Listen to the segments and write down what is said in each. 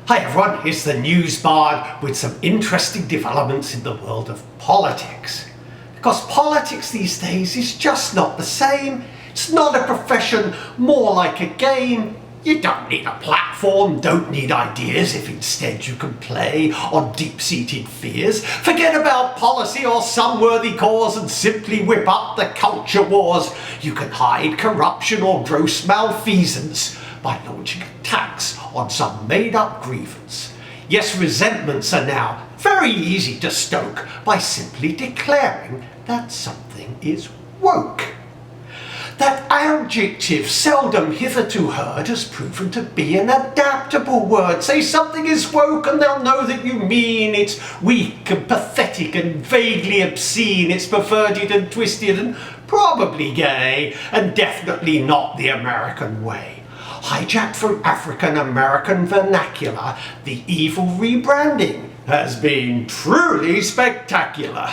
Hi everyone, here's the news bard with some interesting developments in the world of politics. Because politics these days is just not the same. It's not a profession, more like a game. You don't need a platform, don't need ideas if instead you can play on deep-seated fears. Forget about policy or some worthy cause and simply whip up the culture wars. You can hide corruption or gross malfeasance by launching attacks on some made-up grievance. Yes, resentments are now very easy to stoke by simply declaring that something is woke. That adjective, seldom hitherto heard, has proven to be an adaptable word. Say something is woke and they'll know that you mean it's weak and pathetic and vaguely obscene, it's perverted and twisted and probably gay, and definitely not the American way. Hijacked from African-American vernacular, the evil rebranding has been truly spectacular.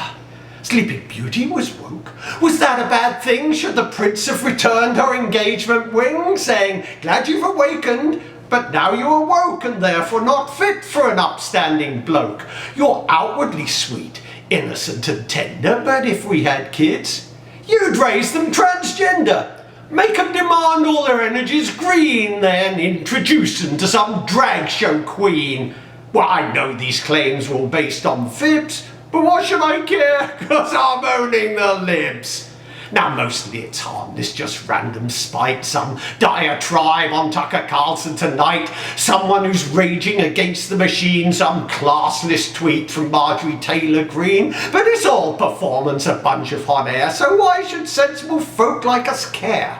Sleeping Beauty was woke. Was that a bad thing? Should the prince have returned her engagement ring, saying, "Glad you've awakened, but now you're woke and therefore not fit for an upstanding bloke. You're outwardly sweet, innocent and tender, but if we had kids, you'd raise them transgender. Make them demand all their energies green, then introduce them to some drag show queen." Well, I know these claims were all based on fibs, but what should I care, because I'm owning the libs. Now mostly it's harmless, just random spite, some diatribe on Tucker Carlson tonight, someone who's raging against the machine, some classless tweet from Marjorie Taylor Greene, but it's all performance, a bunch of hot air, so why should sensible folk like us care?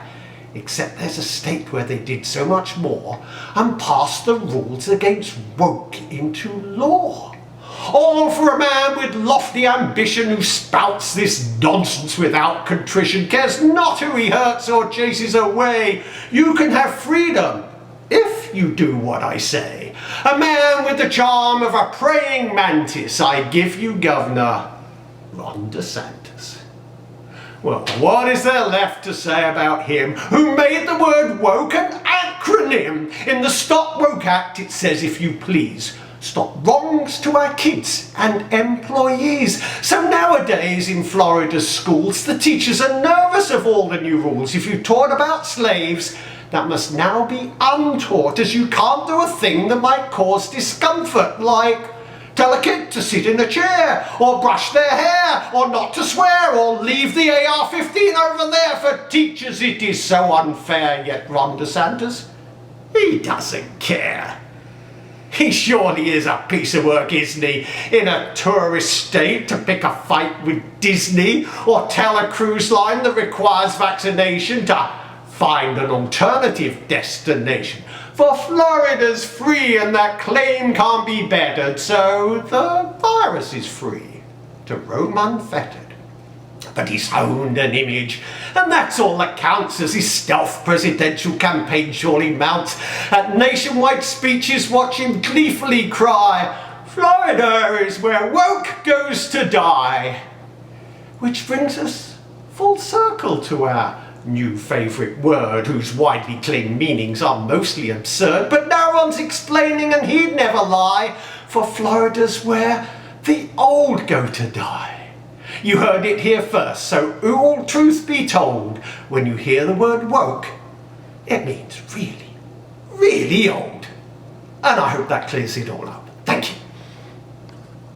Except there's a state where they did so much more and passed the rules against woke into law. All for a man with lofty ambition who spouts this nonsense without contrition, cares not who he hurts or chases away. You can have freedom if you do what I say. A man with the charm of a praying mantis, I give you Governor Ron DeSantis. Well, what is there left to say about him who made the word woke an acronym? In the Stop Woke Act it says, if you please, stop wrongs to our kids and employees. So nowadays in Florida's schools, the teachers are nervous of all the new rules. If you taught about slaves, that must now be untaught, as you can't do a thing that might cause discomfort, like tell a kid to sit in a chair, or brush their hair, or not to swear, or leave the AR-15 over there. For teachers it is so unfair, yet Ron DeSantis, he doesn't care. He surely is a piece of work, isn't he? In a tourist state to pick a fight with Disney, or tell a cruise line that requires vaccination to find an alternative destination. For Florida's free and that claim can't be bettered, so the virus is free to roam unfettered. But he's honed an image, and that's all that counts as his stealth presidential campaign surely mounts. At nationwide speeches watch him gleefully cry, "Florida is where woke goes to die." Which brings us full circle to our new favourite word, whose widely claimed meanings are mostly absurd, but now Ron's explaining and he'd never lie, for Florida's where the old go to die. You heard it here first, so all truth be told, when you hear the word woke, it means really, really old. And I hope that clears it all up. Thank you.